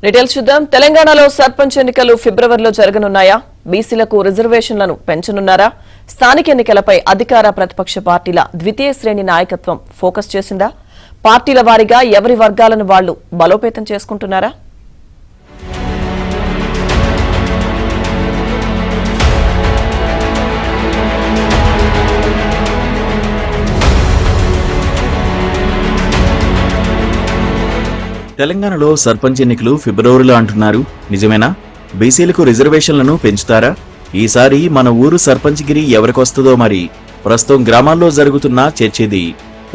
Details చూద్దాం. తెలంగాణలో సర్పంచ్ ఎన్నికలు ఫిబ్రవరిలో జరగనున్నాయా? బీసీలకు రిజర్వేషన్లను పెంచనున్నారా? స్థానిక ఎన్నికలపై అధికార ప్రతిపక్ష పార్టీల ద్వితీయ శ్రేణి నాయకత్వం ఫోకస్ చేసిందా? పార్టీల వారీగా ఎవరి వర్గాలను వాళ్లు బలోపేతం చేసుకుంటున్నారా? తెలంగాణలో సర్పంచ్ ఎన్నికలు ఫిబ్రవరిలో అంటున్నారు. నిజమేనా? బీసీలకు రిజర్వేషన్లను పెంచుతారా? ఈసారి మన ఊరు సర్పంచ్ గిరి ఎవరికొస్తుందో మరి. ప్రస్తుతం గ్రామాల్లో జరుగుతున్న చర్చేది.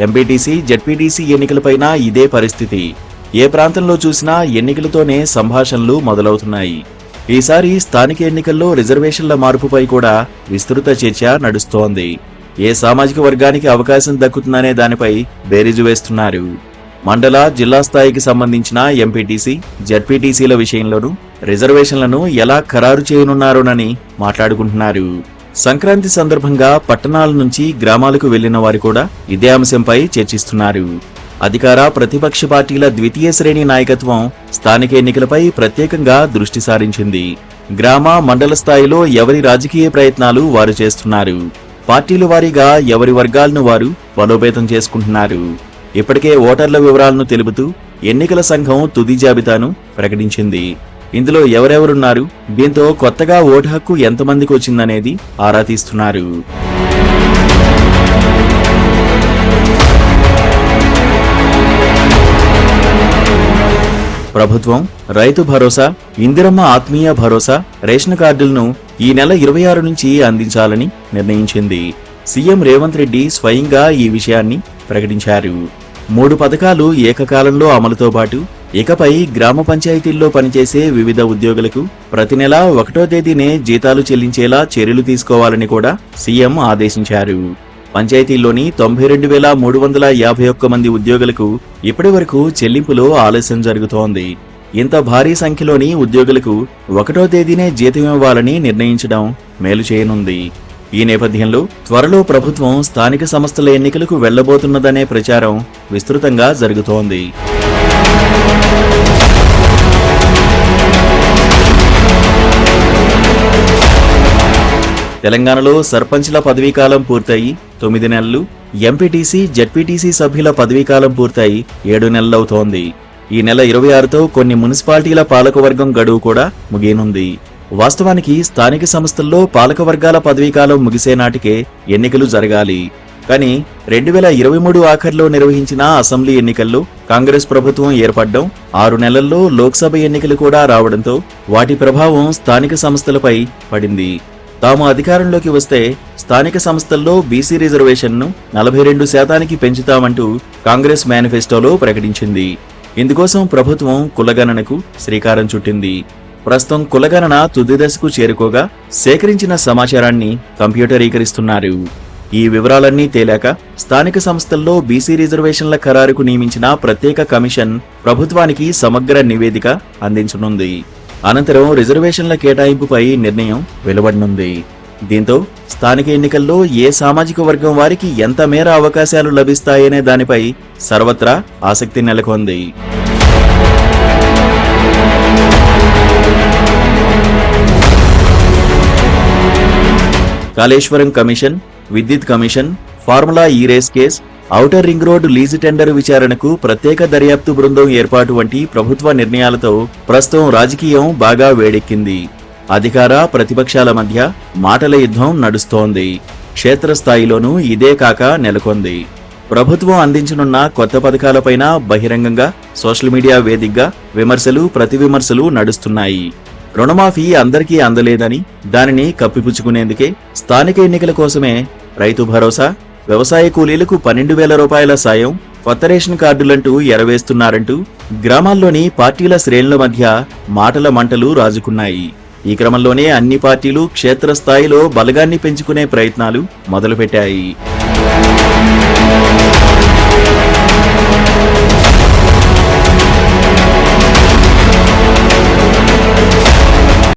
ఎంపీటీసీ, జెడ్పీటీసీ ఎన్నికలపైన ఇదే పరిస్థితి. ఏ ప్రాంతంలో చూసినా ఎన్నికలతోనే సంభాషణలు మొదలవుతున్నాయి. ఈసారి స్థానిక ఎన్నికల్లో రిజర్వేషన్ల మార్పుపై కూడా విస్తృత చర్చ నడుస్తోంది. ఏ సామాజిక వర్గానికి అవకాశం దక్కుతుందనే దానిపై బేరీజు వేస్తున్నారు. మండల, జిల్లా స్థాయికి సంబంధించిన ఎంపీటీసీ, జెడ్పీటీసీల విషయంలోనూ రిజర్వేషన్లను ఎలా ఖరారు చేయనున్నారోనని మాట్లాడుకుంటున్నారు. సంక్రాంతి సందర్భంగా పట్టణాల నుంచి గ్రామాలకు వెళ్లిన వారు కూడా ఇదే అంశంపై చర్చిస్తున్నారు. అధికార ప్రతిపక్ష పార్టీల ద్వితీయ శ్రేణి నాయకత్వం స్థానిక ఎన్నికలపై ప్రత్యేకంగా దృష్టి సారించింది. గ్రామ, మండల స్థాయిలో ఎవరి రాజకీయ ప్రయత్నాలు వారు చేస్తున్నారు. పార్టీల వారీగా ఎవరి వర్గాలను వారు బలోపేతం చేసుకుంటున్నారు. ఇప్పటికే ఓటర్ల వివరాలను తెలుపుతూ ఎన్నికల సంఘం తుది జాబితాను ప్రకటించింది. ఇందులో ఎవరెవరున్నారు, దీంతో కొత్తగా ఓటు హక్కు ఎంతమందికి వచ్చిందనేది ఆరా తీస్తున్నారు. ప్రభుత్వం రైతు భరోసా, ఇందిరమ్మ ఆత్మీయ భరోసా, రేషన్ కార్డులను ఈ నెల 26 నుంచి అందించాలని నిర్ణయించింది. సీఎం రేవంత్ రెడ్డి స్వయంగా ఈ విషయాన్ని ప్రకటించారు. 3 పథకాలు ఏకకాలంలో అమలుతో పాటు ఇకపై గ్రామ పంచాయతీల్లో పనిచేసే వివిధ ఉద్యోగులకు ప్రతి నెల 1వ తేదీనే జీతాలు చెల్లించేలా చర్యలు తీసుకోవాలని కూడా సీఎం ఆదేశించారు. పంచాయతీల్లోని 92,351 మంది ఉద్యోగులకు ఇప్పటి వరకు చెల్లింపులో ఆలస్యం జరుగుతోంది. ఇంత భారీ సంఖ్యలోని ఉద్యోగులకు 1వ తేదీనే జీతం ఇవ్వాలని నిర్ణయించడం మేలు చేయనుంది. ఈ నేపథ్యంలో త్వరలో ప్రభుత్వం స్థానిక సంస్థల ఎన్నికలకు వెళ్లబోతున్నదనే ప్రచారం విస్తృతంగా జరుగుతోంది. తెలంగాణలో సర్పంచ్ల పదవీకాలం పూర్తయి 9 నెలలు, ఎంపీటీసీ, జెడ్పీటీసీ సభ్యుల పదవీకాలం పూర్తయి 7 నెలలవుతోంది. ఈ నెల 26తో కొన్ని మున్సిపాలిటీల పాలకవర్గం గడువు కూడా ముగియనుంది. వాస్తవానికి స్థానిక సంస్థల్లో పాలకవర్గాల పదవీకాలం ముగిసే నాటికే ఎన్నికలు జరగాలి. కానీ 2023 ఆఖర్లో నిర్వహించిన అసెంబ్లీ ఎన్నికల్లో కాంగ్రెస్ ప్రభుత్వం ఏర్పడడం, 6 నెలల్లో లోక్సభ ఎన్నికలు కూడా రావడంతో వాటి ప్రభావం స్థానిక సంస్థలపై పడింది. తాము అధికారంలోకి వస్తే స్థానిక సంస్థల్లో బీసీ రిజర్వేషన్ను 42% పెంచుతామంటూ కాంగ్రెస్ మేనిఫెస్టోలో ప్రకటించింది. ఇందుకోసం ప్రభుత్వం కులగణనకు శ్రీకారం చుట్టింది. ప్రస్తుతం కులగణన తుది దశకు చేరుకోగా సేకరించిన సమాచారాన్ని కంప్యూటరీకరిస్తున్నారు. ఈ వివరాలన్నీ తేలాక స్థానిక సంస్థల్లో బీసీ రిజర్వేషన్ల ఖరారుకు నియమించిన ప్రత్యేక కమిషన్ ప్రభుత్వానికి సమగ్ర నివేదిక అందించనుంది. అనంతరం రిజర్వేషన్ల కేటాయింపుపై నిర్ణయం వెలువడనుంది. దీంతో స్థానిక ఎన్నికల్లో ఏ సామాజిక వర్గం వారికి ఎంత మేర అవకాశాలు లభిస్తాయనే దానిపై సర్వత్రా ఆసక్తి నెలకొంది. కాళేశ్వరం కమిషన్, విద్యుత్ commission, formula E race case, outer ring road lease tender విచారణకు ప్రత్యేక దర్యాప్తు బృందం ఏర్పాటు వంటి ప్రభుత్వ నిర్ణయాలతో ప్రస్తుతం రాజకీయం బాగా వేడెక్కింది. అధికార ప్రతిపక్షాల మధ్య మాటల యుద్ధం నడుస్తోంది. క్షేత్రస్థాయిలోనూ ఇదే కాక నెలకొంది. ప్రభుత్వం అందించనున్న కొత్త పథకాలపైన బహిరంగంగా సోషల్ మీడియా వేదికగా విమర్శలు, ప్రతివిమర్శలు నడుస్తున్నాయి. రుణమాఫీ అందరికీ అందలేదని, దానిని కప్పిపుచ్చుకునేందుకే స్థానిక ఎన్నికల కోసమే రైతు భరోసా, వ్యవసాయ కూలీలకు 12,000 రూపాయల సాయం, కొత్త రేషన్ కార్డులంటూ ఎరవేస్తున్నారంటూ గ్రామాల్లోని పార్టీల శ్రేణుల మధ్య మాటల మంటలు రాజుకున్నాయి. ఈ క్రమంలోనే అన్ని పార్టీలు క్షేత్రస్థాయిలో బలగాన్ని పెంచుకునే ప్రయత్నాలు మొదలుపెట్టాయి.